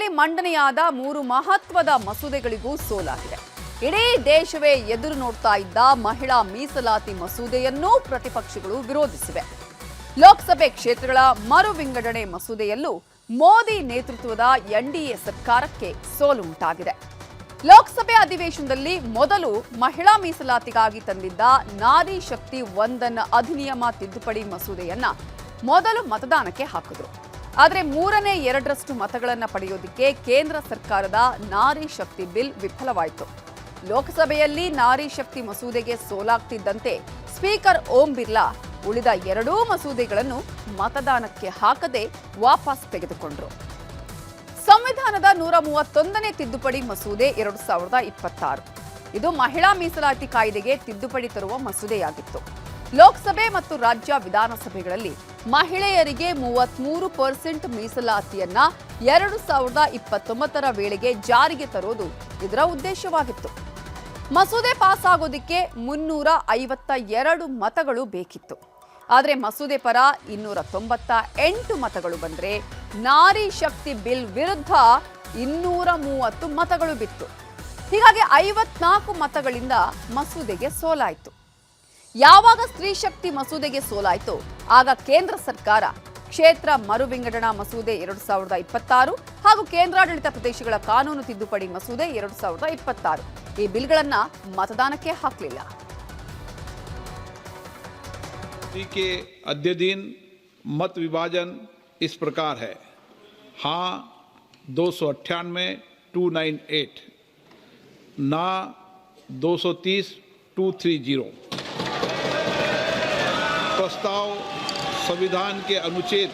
ಲೋಕಸಭೆಯಲ್ಲಿ ಮಂಡನೆಯಾದ 3 ಮಹತ್ವದ ಮಸೂದೆಗಳಿಗೂ ಸೋಲಾಗಿದೆ. ಇಡೀ ದೇಶವೇ ಎದುರು ನೋಡ್ತಾ ಇದ್ದ ಮಹಿಳಾ ಮೀಸಲಾತಿ ಮಸೂದೆಯನ್ನು ಪ್ರತಿಪಕ್ಷಗಳು ವಿರೋಧಿಸಿವೆ. ಲೋಕಸಭೆ ಕ್ಷೇತ್ರಗಳ ಮರು ವಿಂಗಡಣೆ ಮಸೂದೆಯಲ್ಲೂ ಮೋದಿ ನೇತೃತ್ವದ ಎನ್ಡಿಎ ಸರ್ಕಾರಕ್ಕೆ ಸೋಲು ಉಂಟಾಗಿದೆ. ಲೋಕಸಭೆ ಅಧಿವೇಶನದಲ್ಲಿ ಮೊದಲು ಮಹಿಳಾ ಮೀಸಲಾತಿಗಾಗಿ ತಂದಿದ್ದ ನಾರಿ ಶಕ್ತಿ ವಂದನ ಅಧಿನಿಯಮ ತಿದ್ದುಪಡಿ ಮಸೂದೆಯನ್ನ ಮೊದಲು ಮತದಾನಕ್ಕೆ ಹಾಕಿದ್ರು. ಆದರೆ 3/2 ಮತಗಳನ್ನು ಪಡೆಯೋದಕ್ಕೆ ಕೇಂದ್ರ ಸರ್ಕಾರದ ನಾರಿ ಶಕ್ತಿ ಬಿಲ್ ವಿಫಲವಾಯಿತು. ಲೋಕಸಭೆಯಲ್ಲಿ ನಾರಿ ಶಕ್ತಿ ಮಸೂದೆಗೆ ಸೋಲಾಗ್ತಿದ್ದಂತೆ ಸ್ಪೀಕರ್ ಓಂ ಬಿರ್ಲಾ ಉಳಿದ 2 ಮಸೂದೆಗಳನ್ನು ಮತದಾನಕ್ಕೆ ಹಾಕದೆ ವಾಪಸ್ ತೆಗೆದುಕೊಂಡರು. ಸಂವಿಧಾನದ 131ನೇ ತಿದ್ದುಪಡಿ ಮಸೂದೆ 2026 ಇದು ಮಹಿಳಾ ಮೀಸಲಾತಿ ಕಾಯ್ದೆಗೆ ತಿದ್ದುಪಡಿ ತರುವ ಮಸೂದೆಯಾಗಿತ್ತು. ಲೋಕಸಭೆ ಮತ್ತು ರಾಜ್ಯ ವಿಧಾನಸಭೆಗಳಲ್ಲಿ ಮಹಿಳೆಯರಿಗೆ 33% ಮೀಸಲಾತಿಯನ್ನ 2029ರ ವೇಳೆಗೆ ಜಾರಿಗೆ ತರೋದು ಇದರ ಉದ್ದೇಶವಾಗಿತ್ತು. ಮಸೂದೆ ಪಾಸ್ ಆಗೋದಕ್ಕೆ 352 ಮತಗಳು ಬೇಕಿತ್ತು. ಆದರೆ ಮಸೂದೆ ಪರ 298 ಮತಗಳು ಬಂದರೆ ನಾರಿ ಶಕ್ತಿ ಬಿಲ್ ವಿರುದ್ಧ 230 ಮತಗಳು ಬಿತ್ತು. ಹೀಗಾಗಿ 54 ಮತಗಳಿಂದ ಮಸೂದೆಗೆ ಸೋಲಾಯಿತು. ಯಾವಾಗ ಸ್ತ್ರೀ ಶಕ್ತಿ ಮಸೂದೆಗೆ ಸೋಲಾಯಿತು ಆಗ ಕೇಂದ್ರ ಸರ್ಕಾರ ಕ್ಷೇತ್ರ ಮರು ವಿಂಗಡಣಾ ಮಸೂದೆ 2026 ಹಾಗೂ ಕೇಂದ್ರಾಡಳಿತ ಪ್ರದೇಶಗಳ ಕಾನೂನು ತಿದ್ದುಪಡಿ ಮಸೂದೆ 2026 ಈ ಬಿಲ್ಗಳನ್ನ ಮತದಾನಕ್ಕೆ ಹಾಕಲಿಲ್ಲ. के अद्यतन मत विभाजन इस प्रकार है: हाँ 298 298, ना 230 230। प्रस्ताव संविधान के अनुच्छेद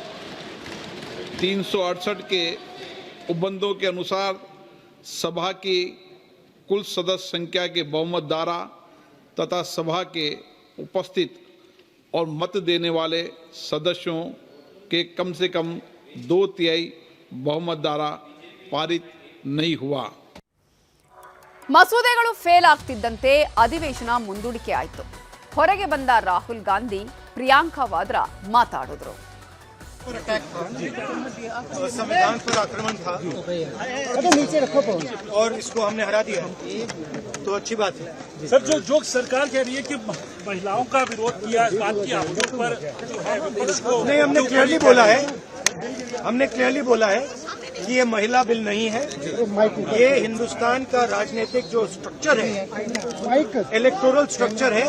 368 के उपबंधों के अनुसार सभा की कुल सदस्य संख्या के बहुमत द्वारा तथा सभा के उपस्थित और मत देने वाले सदस्यों के कम से कम 2/3 बहुमत द्वारा पारित नहीं हुआ. ಮಸೂದೆಗಳು ಫೇಲ್ ಆಗ್ತಿದ್ದಂತೆ ಅಧಿವೇಶನ ಮುಂದೂಡಿಕೆ ಆಯಿತು. ಹೊರಗೆ ಬಂದ ರಾಹುಲ್ ಗಾಂಧಿ ಪ್ರಿಯಾಂಕಾ ವಾದ್ರಾ ಮಾತಾಡಿದ್ರು. संविधान पर आक्रमण था और इसको हमने हरा दिया, तो अच्छी बात है। सर, जो सरकार कह रही है कि महिलाओं का विरोध किया, इस बात की आप पर जो है विपक्ष को नहीं, हमने क्लियरली बोला है कि ये महिला बिल नहीं है। ये हिंदुस्तान का राजनीतिक जो स्ट्रक्चर है, इलेक्टोरल स्ट्रक्चर है,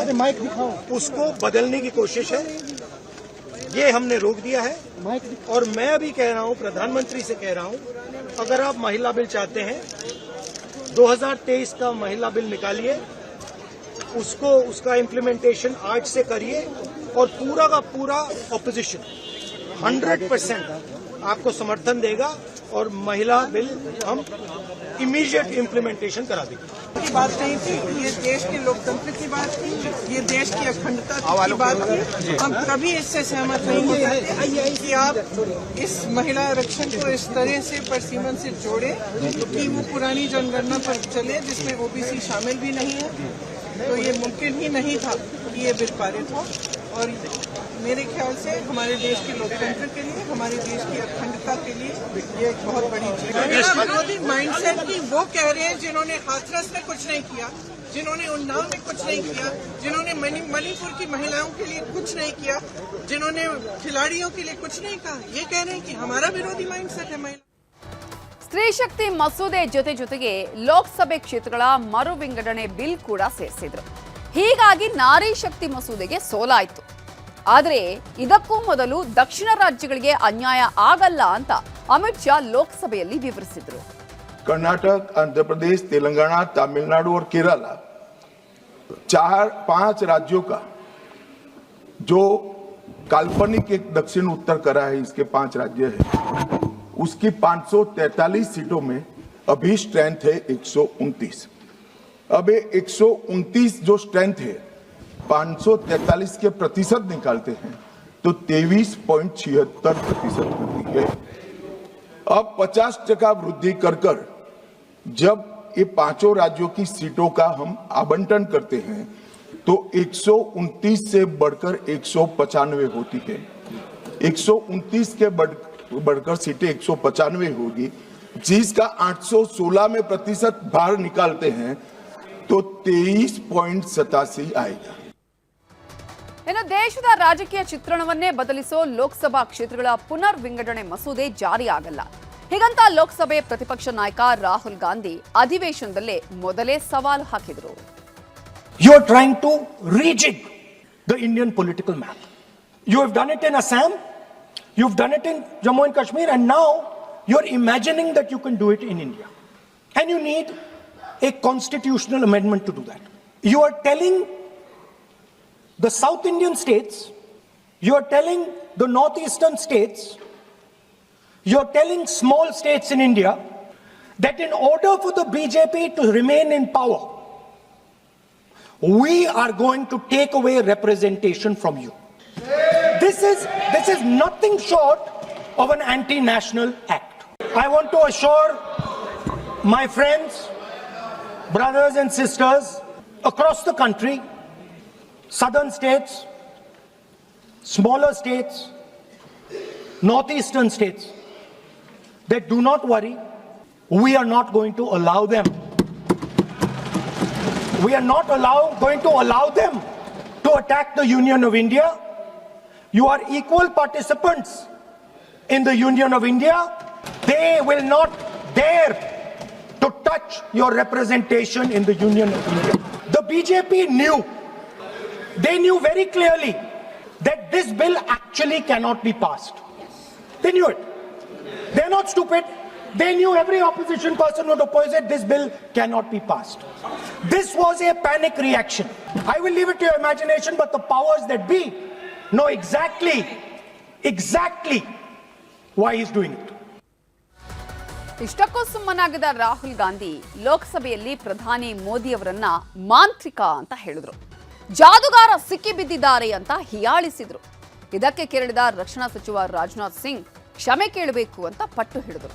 उसको बदलने की कोशिश है। ये हमने रोक दिया है। और मैं अभी कह रहा हूँ, प्रधानमंत्री से कह रहा हूँ, अगर आप महिला बिल चाहते हैं 2023 का महिला बिल निकालिए, उसका इम्प्लीमेंटेशन आज से करिए और पूरा का पूरा ऑपोजिशन 100% आपको समर्थन देगा और महिला बिल हम इमीडिएट इम्प्लीमेंटेशन करा देंगे। की बात नहीं थी, ये देश के लोकतंत्र की बात थी, ये देश की अखंडता की बात थी। हम कभी इससे सहमत नहीं हो सकते कि आप इस महिला आरक्षण को इस तरह से परसीमन से जोड़े कि वो पुरानी जनगणना पर चले जिसमें ओबीसी शामिल भी नहीं है। तो ये मुमकिन ही नहीं था कि ये बिल पारित हो। और मेरे ख्याल से हमारे देश के लोकतंत्र के लिए, हमारे देश की अखंडता के लिए ये एक बहुत बड़ी चीज है। विरोधी माइंडसेट की वो कह रहे हैं जिन्होंने हाथरस में कुछ नहीं किया, जिन्होंने उन्नाव में कुछ नहीं किया, जिन्होंने मणिपुर की महिलाओं के लिए कुछ नहीं किया, जिन्होंने खिलाड़ियों के लिए कुछ नहीं कहा, ये कह रहे हैं कि हमारा विरोधी माइंडसेट है महिला। ಸ್ತ್ರೀ ಶಕ್ತಿ ಮಸೂದೆ ಜೊತೆಗೆ ಲೋಕಸಭೆ ಕ್ಷೇತ್ರಗಳ ಮರು ವಿಂಗಡಣೆ ಬಿಲ್ ಕೂಡ ಸೇರಿಸಿದ್ರು. ಹೀಗಾಗಿ ನಾರಿ ಶಕ್ತಿ ಮಸೂದೆಗೆ ಸೋಲಾಯಿತು. ಆದರೆ ಇದಕ್ಕೂ ಮೊದಲು ದಕ್ಷಿಣ ರಾಜ್ಯಗಳಿಗೆ ಅನ್ಯಾಯ ಆಗಲ್ಲ ಅಂತ ಅಮಿತ್ ಶಾ ಲೋಕಸಭೆಯಲ್ಲಿ ವಿವರಿಸಿದ್ರು. कर्नाटक, आंध्र प्रदेश, तेलंगाना, तमिलनाडु और केरला 4-5 राज्यों का जो काल्पनिक एक दक्षिण उत्तर करा है, इसके 5 राज्य है, उसकी 543 सीटों में अभी स्ट्रेंथ है 129। अब 129 जो स्ट्रेंथ है 543 के प्रतिशत निकालते हैं तो 23.76% होती है। अब 50% वृद्धि कर जब ये 5 राज्यों की सीटों का हम आवंटन करते हैं तो 129 से बढ़कर 195 होती है। 129 के बढ़कर सीटें 195 होगी, जिसका 816 में प्रतिशत बाहर निकालते हैं तो 23.87 आएगा। ಇನ್ನು ದೇಶದ ರಾಜಕೀಯ ಚಿತ್ರಣವನ್ನೇ ಬದಲಿಸೋ ಲೋಕಸಭಾ ಕ್ಷೇತ್ರಗಳ ಪುನರ್ ವಿಂಗಡಣೆ ಮಸೂದೆ ಜಾರಿಯಾಗಲ್ಲ. ಹೀಗಂತ ಲೋಕಸಭೆ ಪ್ರತಿಪಕ್ಷ ನಾಯಕ ರಾಹುಲ್ ಗಾಂಧಿ ಅಧಿವೇಶನದಲ್ಲೇ ಮೊದಲೇ ಸವಾಲು ಹಾಕಿದರು. You are trying to rejig the Indian political map. You have done it in Assam, you've done it in Jammu and Kashmir, and now you're imagining that you can do it in India. And you need a constitutional amendment to do that. You are telling the South Indian states, you are telling the northeastern states, you are telling small states in India that in order for the BJP to remain in power, we are going to take away representation from you. This is nothing short of an anti-national act. I want to assure my friends, brothers and sisters across the country, southern states, smaller states, northeastern states, that do not worry, we are not going to allow them. We are not going to allow them to attack the Union of India. You are equal participants in the Union of India. They will not dare to touch your representation in the Union of India. The BJP knew, they knew very clearly that this bill actually cannot be passed. They knew it. They're not stupid. They knew every opposition person would oppose it. This bill cannot be passed. This was a panic reaction. I will leave it to your imagination, but the powers that be know exactly why he's doing it. ಇಷ್ಟಕ್ಕೂ ಸುಮ್ಮನಾಗಿದ್ದ ರಾಹುಲ್ ಗಾಂಧಿ ಲೋಕಸಭೆಯಲ್ಲಿ ಪ್ರಧಾನಿ ಮೋದಿಯವರನ್ನ ಮಾಂತ್ರಿಕ ಅಂತ ಹೇಳಿದ್ರು. ಜಾದುಗಾರ ಸಿಕ್ಕಿ ಬಿದ್ದಿದ್ದಾರೆ ಅಂತ ಹೀಯಾಳಿಸಿದ್ರು. ಇದಕ್ಕೆ ಕೆರಳಿದ ರಕ್ಷಣಾ ಸಚಿವ ರಾಜನಾಥ್ ಸಿಂಗ್ ಕ್ಷಮೆ ಕೇಳಬೇಕು ಅಂತ ಪಟ್ಟು ಹಿಡಿದರು.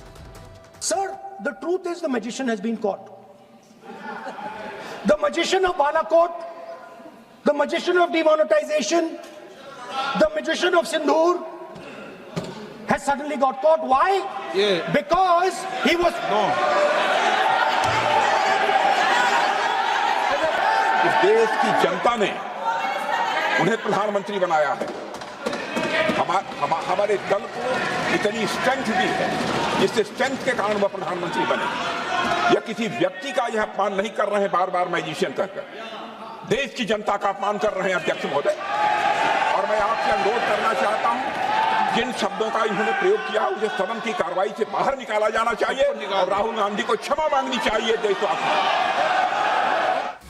Sir, the truth is the magician has been caught. The magician of Balakot, the magician of demonetization, the magician of Sindhur has suddenly got caught. Why? Yeah. Because he was... No. इस देश की जनता ने उन्हें प्रधानमंत्री बनाया है। हमारे दल को इतनी स्ट्रेंथ दी है, इस स्ट्रेंथ के कारण वह प्रधानमंत्री बने। या किसी व्यक्ति का यह अपमान नहीं कर रहे हैं बार बार मैजिशियन कहकर, देश की जनता का अपमान कर रहे हैं अध्यक्ष महोदय। और मैं आपसे अनुरोध करना चाहता हूं, जिन शब्दों का इन्होंने प्रयोग किया उसे सदन की कार्रवाई से बाहर निकाला जाना चाहिए और राहुल गांधी को क्षमा मांगनी चाहिए देशवासियों।